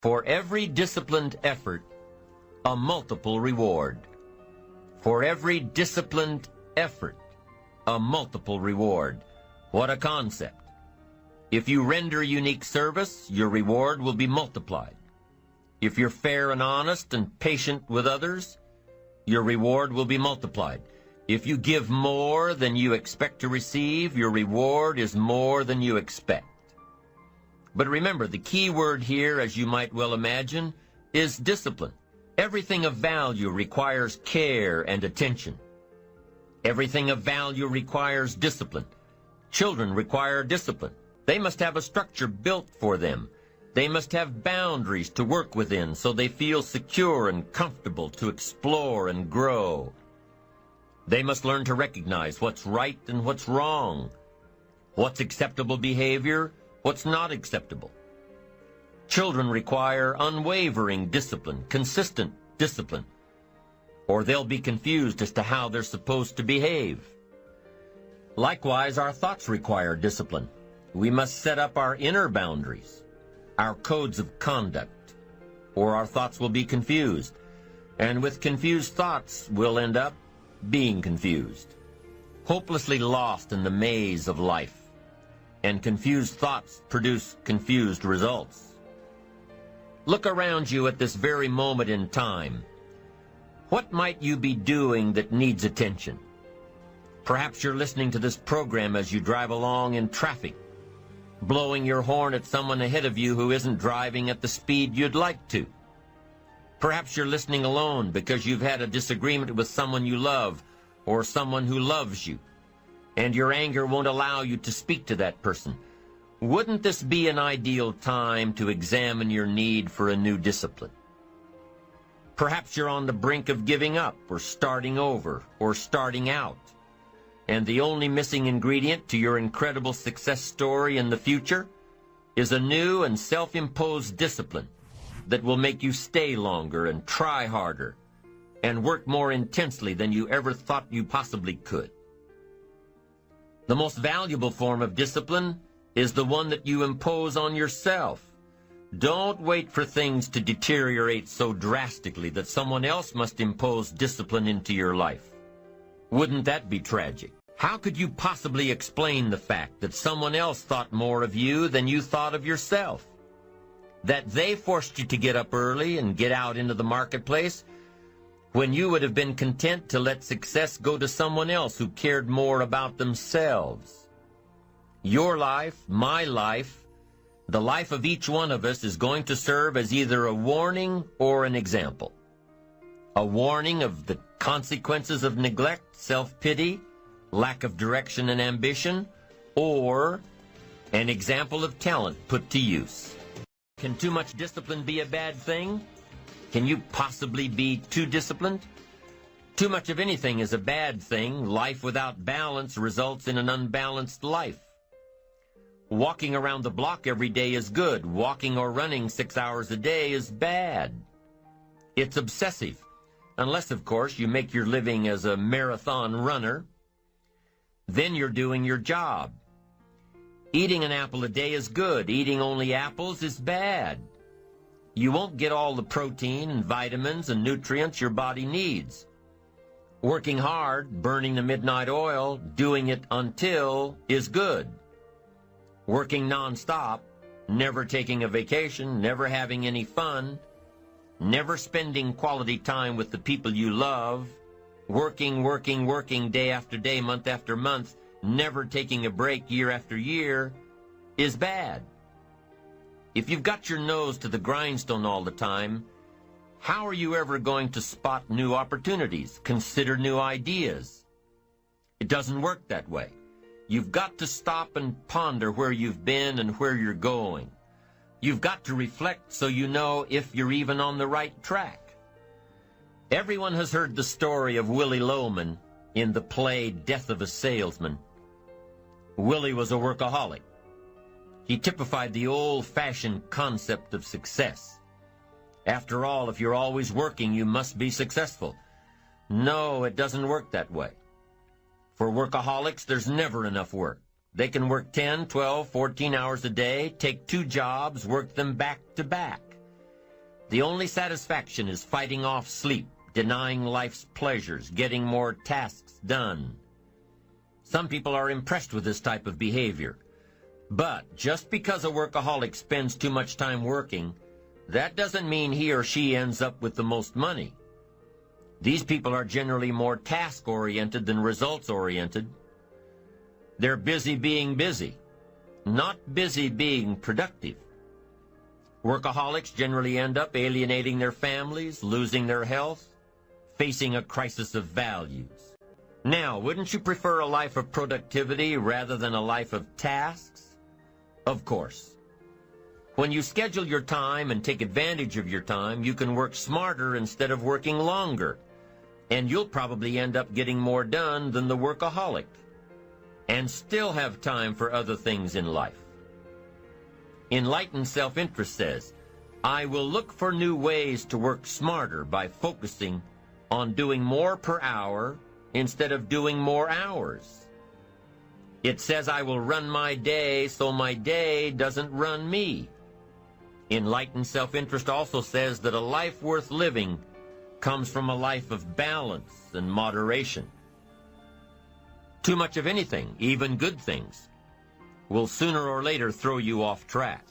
For every disciplined effort, a multiple reward. For every disciplined effort, a multiple reward. What a concept. If you render unique service, your reward will be multiplied. If you're fair and honest and patient with others, your reward will be multiplied. If you give more than you expect to receive, your reward is more than you expect. But remember, the key word here, as you might well imagine, is discipline. Everything of value requires care and attention. Everything of value requires discipline. Children require discipline. They must have a structure built for them. They must have boundaries to work within so they feel secure and comfortable to explore and grow. They must learn to recognize what's right and what's wrong, what's acceptable behavior, what's not acceptable. Children require unwavering discipline, consistent discipline, or they'll be confused as to how they're supposed to behave. Likewise, our thoughts require discipline. We must set up our inner boundaries, our codes of conduct, or our thoughts will be confused. And with confused thoughts, we'll end up being confused, hopelessly lost in the maze of life. And confused thoughts produce confused results. Look around you at this very moment in time. What might you be doing that needs attention? Perhaps you're listening to this program as you drive along in traffic, blowing your horn at someone ahead of you who isn't driving at the speed you'd like to. Perhaps you're listening alone because you've had a disagreement with someone you love or someone who loves you, and your anger won't allow you to speak to that person. Wouldn't this be an ideal time to examine your need for a new discipline? Perhaps you're on the brink of giving up or starting over or starting out, and the only missing ingredient to your incredible success story in the future is a new and self-imposed discipline that will make you stay longer and try harder and work more intensely than you ever thought you possibly could. The most valuable form of discipline is the one that you impose on yourself. Don't wait for things to deteriorate so drastically that someone else must impose discipline into your life. Wouldn't that be tragic? How could you possibly explain the fact that someone else thought more of you than you thought of yourself? That they forced you to get up early and get out into the marketplace when you would have been content to let success go to someone else who cared more about themselves. Your life, my life, the life of each one of us is going to serve as either a warning or an example. A warning of the consequences of neglect, self-pity, lack of direction and ambition, or an example of talent put to use. Can too much discipline be a bad thing? Can you possibly be too disciplined? Too much of anything is a bad thing. Life without balance results in an unbalanced life. Walking around the block every day is good. Walking or running 6 hours a day is bad. It's obsessive. Unless, of course, you make your living as a marathon runner. Then you're doing your job. Eating an apple a day is good. Eating only apples is bad. You won't get all the protein and vitamins and nutrients your body needs. Working hard, burning the midnight oil, doing it until is good. Working nonstop, never taking a vacation, never having any fun, never spending quality time with the people you love, working day after day, month after month, never taking a break year after year, is bad. If you've got your nose to the grindstone all the time, how are you ever going to spot new opportunities, consider new ideas? It doesn't work that way. You've got to stop and ponder where you've been and where you're going. You've got to reflect so you know if you're even on the right track. Everyone has heard the story of Willie Loman in the play Death of a Salesman. Willie was a workaholic. He typified the old-fashioned concept of success. After all, if you're always working, you must be successful. No, it doesn't work that way. For workaholics, there's never enough work. They can work 10, 12, 14 hours a day, take 2 jobs, work them back to back. The only satisfaction is fighting off sleep, denying life's pleasures, getting more tasks done. Some people are impressed with this type of behavior. But just because a workaholic spends too much time working, that doesn't mean he or she ends up with the most money. These people are generally more task-oriented than results-oriented. They're busy being busy, not busy being productive. Workaholics generally end up alienating their families, losing their health, facing a crisis of values. Now, wouldn't you prefer a life of productivity rather than a life of tasks? Of course. When you schedule your time and take advantage of your time, you can work smarter instead of working longer, and you'll probably end up getting more done than the workaholic, and still have time for other things in life. Enlightened self-interest says, I will look for new ways to work smarter by focusing on doing more per hour instead of doing more hours. It says I will run my day so my day doesn't run me. Enlightened self-interest also says that a life worth living comes from a life of balance and moderation. Too much of anything, even good things, will sooner or later throw you off track.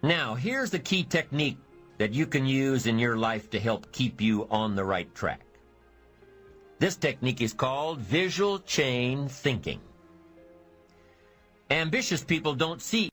Now, here's the key technique that you can use in your life to help keep you on the right track. This technique is called visual chain thinking. Ambitious people don't see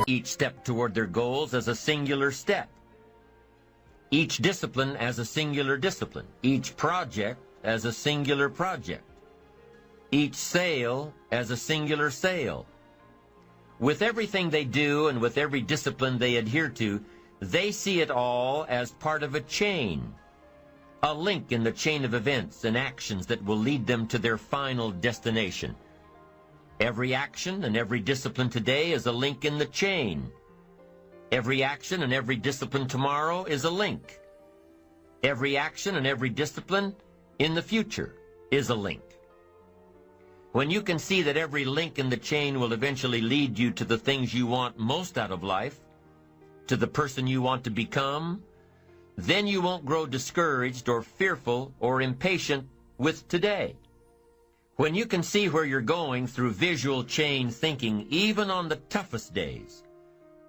each step toward their goals as a singular step, each discipline as a singular discipline, each project as a singular project, each sale as a singular sale. With everything they do and with every discipline they adhere to, they see it all as part of a chain, a link in the chain of events and actions that will lead them to their final destination. Every action and every discipline today is a link in the chain. Every action and every discipline tomorrow is a link. Every action and every discipline in the future is a link. When you can see that every link in the chain will eventually lead you to the things you want most out of life, to the person you want to become, then you won't grow discouraged or fearful or impatient with today. When you can see where you're going through visual chain thinking, even on the toughest days,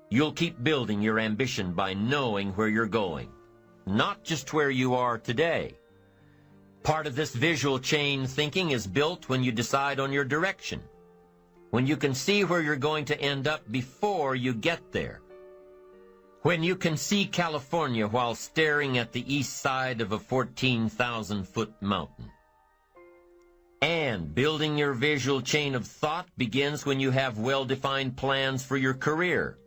you'll keep building your ambition by knowing where you're going, not just where you are today. Part of this visual chain thinking is built when you decide on your direction, when you can see where you're going to end up before you get there, when you can see California while staring at the east side of a 14,000-foot mountain. And building your visual chain of thought begins when you have well-defined plans for your career,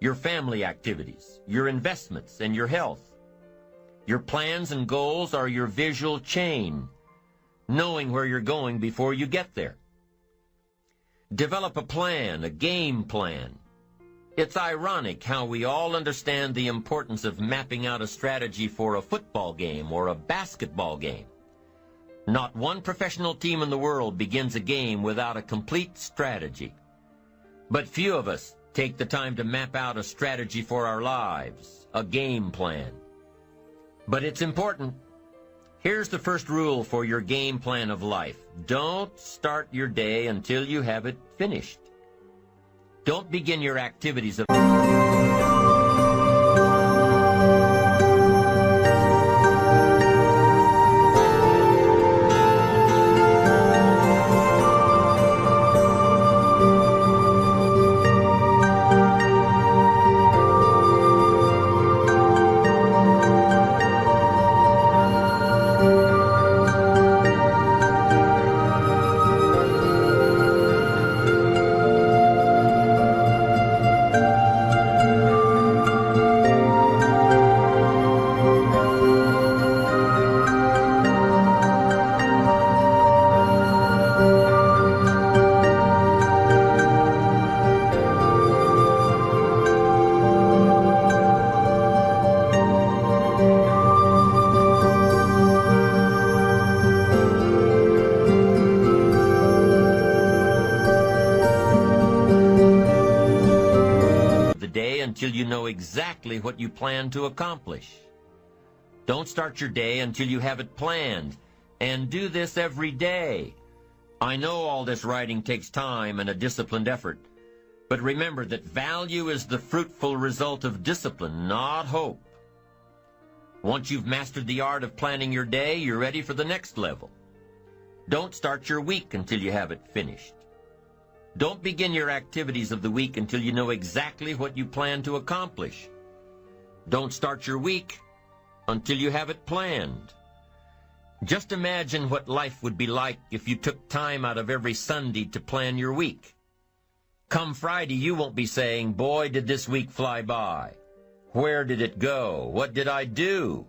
your family activities, your investments, and your health. Your plans and goals are your visual chain, knowing where you're going before you get there. Develop a plan, a game plan. It's ironic how we all understand the importance of mapping out a strategy for a football game or a basketball game. Not one professional team in the world begins a game without a complete strategy. But few of us take the time to map out a strategy for our lives, a game plan. But it's important. Here's the first rule for your game plan of life. Don't start your day until you have it finished. Don't begin your activities of exactly what you plan to accomplish. Don't start your day until you have it planned, and do this every day. I know all this writing takes time and a disciplined effort, but remember that value is the fruitful result of discipline, not hope. Once you've mastered the art of planning your day, you're ready for the next level. Don't start your week until you have it finished. Don't begin your activities of the week until you know exactly what you plan to accomplish. Don't start your week until you have it planned. Just imagine what life would be like if you took time out of every Sunday to plan your week. Come Friday, you won't be saying, "Boy, did this week fly by. Where did it go? What did I do?"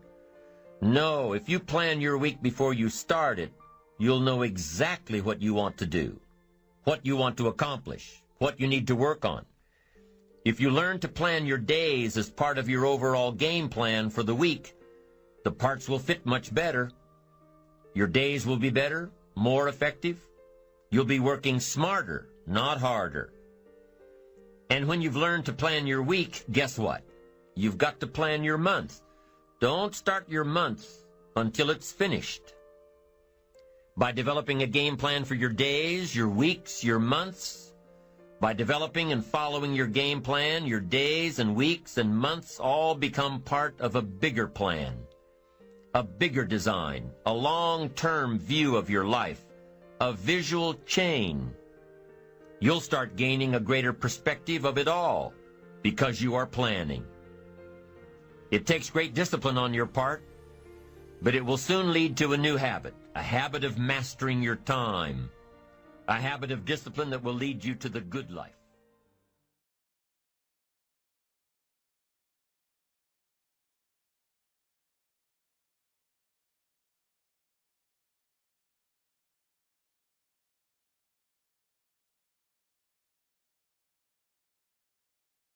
No, if you plan your week before you start it, you'll know exactly what you want to do, what you want to accomplish, what you need to work on. If you learn to plan your days as part of your overall game plan for the week, the parts will fit much better. Your days will be better, more effective. You'll be working smarter, not harder. And when you've learned to plan your week, guess what? You've got to plan your month. Don't start your month until it's finished. By developing a game plan for your days, your weeks, your months, by developing and following your game plan, your days and weeks and months all become part of a bigger plan, a bigger design, a long-term view of your life, a visual chain. You'll start gaining a greater perspective of it all because you are planning. It takes great discipline on your part, but it will soon lead to a new habit, a habit of mastering your time, a habit of discipline that will lead you to the good life.